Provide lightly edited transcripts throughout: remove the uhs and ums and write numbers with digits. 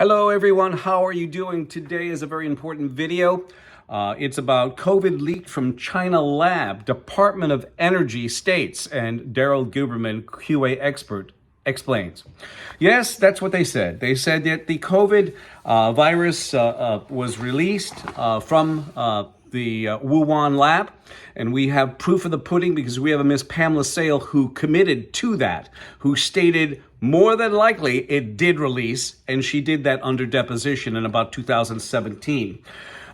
Hello everyone, how are you doing? Today is a very important video. It's about COVID leaked from China lab, Department of Energy states, and Daryl Guberman, QA expert, explains. Yes, that's what they said. They said that the COVID virus was released from the Wuhan lab, and we have proof of the pudding because we have a Miss Pamela Sale who committed to that, who stated more than likely it did release, and she did that under deposition in about 2017.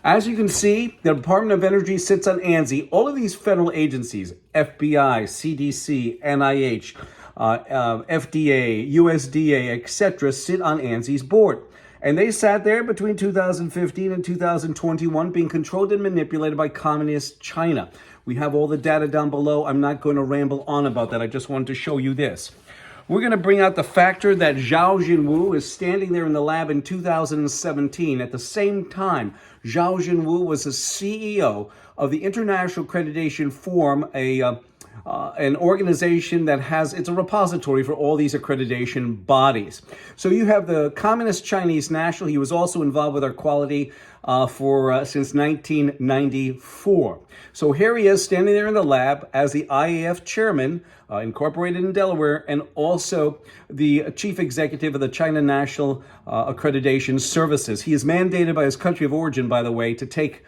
As you can see, the Department of Energy sits on ANSI. All of these federal agencies, FBI, CDC, NIH, FDA, USDA, etc., sit on ANSI's board. And they sat there between 2015 and 2021 being controlled and manipulated by communist China. We have all the data down below. I'm not going to ramble on about that. I just wanted to show you this. We're going to bring out the factor that Zhao Jinwu is standing there in the lab in 2017. At the same time, Zhao Jinwu was the CEO of the International Accreditation Forum, an organization that it's a repository for all these accreditation bodies. So you have the Communist Chinese national. He was also involved with our quality since 1994. So here he is standing there in the lab as the IAF chairman, incorporated in Delaware, and also the chief executive of the China National Accreditation Services. He is mandated by his country of origin, by the way, to take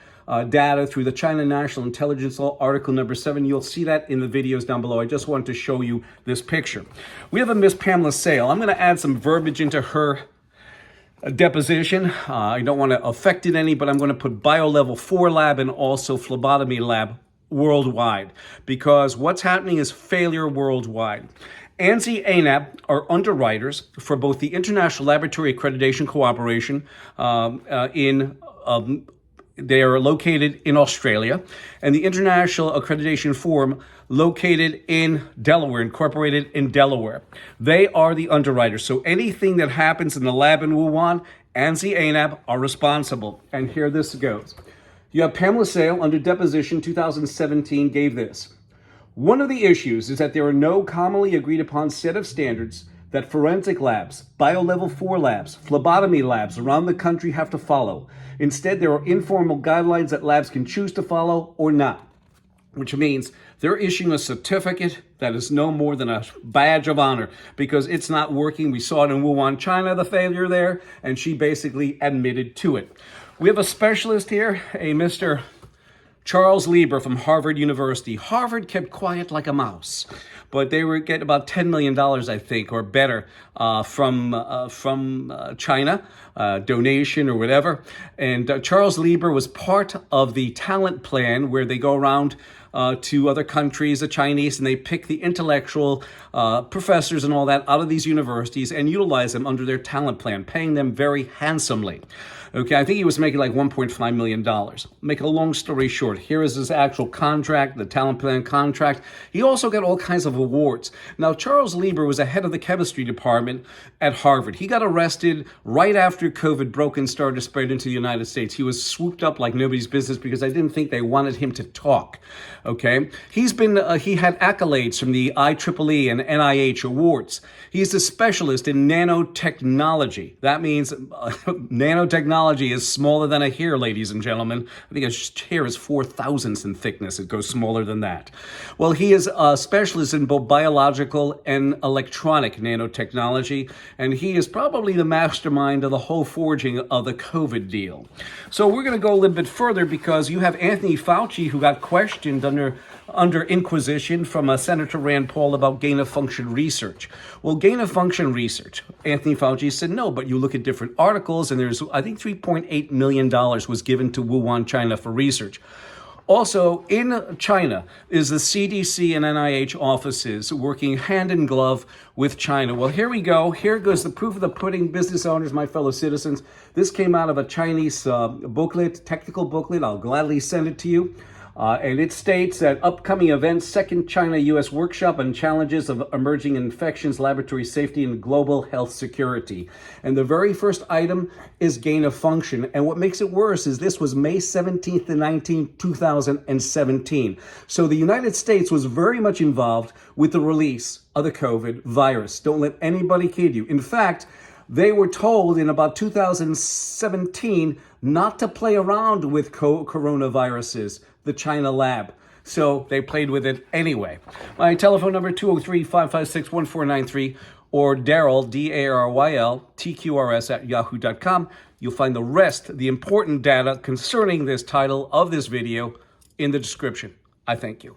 data through the China National Intelligence Law, Article number 7. You'll see that in the videos down below. I just wanted to show you this picture. We have a Miss Pamela Sale. I'm going to add some verbiage into her deposition. I don't want to affect it any, but I'm going to put Bio-Level 4 lab and also phlebotomy lab worldwide, because what's happening is failure worldwide. ANSI-ANAB are underwriters for both the International Laboratory Accreditation Cooperation they are located in Australia, and the International Accreditation Forum located in Delaware, incorporated in Delaware. They are the underwriters. So anything that happens in the lab in Wuhan, ANSI-ANAB are responsible. And here this goes. You have Pamela Sale under deposition 2017 gave this. One of the issues is that there are no commonly agreed upon set of standards that forensic labs, bio-level 4 labs, phlebotomy labs around the country have to follow. Instead, there are informal guidelines that labs can choose to follow or not, which means they're issuing a certificate that is no more than a badge of honor because it's not working. We saw it in Wuhan, China, the failure there, and she basically admitted to it. We have a specialist here, a Mr. Charles Lieber from Harvard University. Harvard kept quiet like a mouse, but they were getting about $10 million, I think, or better from China, donation or whatever. And Charles Lieber was part of the talent plan where they go around to other countries, the Chinese, and they pick the intellectual professors and all that out of these universities and utilize them under their talent plan, paying them very handsomely. Okay, I think he was making like $1.5 million. Make a long story short, here is his actual contract, the talent plan contract. He also got all kinds of awards. Now, Charles Lieber was the head of the chemistry department at Harvard. He got arrested right after COVID broke and started to spread into the United States. He was swooped up like nobody's business because I didn't think they wanted him to talk. Okay, he had accolades from the IEEE and NIH awards. He's a specialist in nanotechnology. That means nanotechnology is smaller than a hair, ladies and gentlemen. I think a hair is 4 thousandths in thickness. It goes smaller than that. Well, he is a specialist in both biological and electronic nanotechnology, and he is probably the mastermind of the whole forging of the COVID deal. So we're going to go a little bit further because you have Anthony Fauci, who got questioned under inquisition from Senator Rand Paul about gain-of-function research. Well, gain-of-function research, Anthony Fauci said no, but you look at different articles, and there's, I think, $3.8 million was given to Wuhan, China for research. Also, in China is the CDC and NIH offices working hand in glove with China. Well, here we go. Here goes the proof of the pudding, business owners, my fellow citizens. This came out of a Chinese booklet, technical booklet. I'll gladly send it to you. And it states that upcoming events, second China-U.S. workshop on challenges of emerging infections, laboratory safety, and global health security. And the very first item is gain of function. And what makes it worse is this was May 17th to 19th, 2017. So the United States was very much involved with the release of the COVID virus. Don't let anybody kid you. In fact, They were told in about 2017 not to play around with coronaviruses, the China lab. So they played with it anyway. My telephone number, 203-556-1493, or Daryl, D-A-R-Y-L, TQRS at yahoo.com. You'll find the rest, the important data concerning this title of this video in the description. I thank you.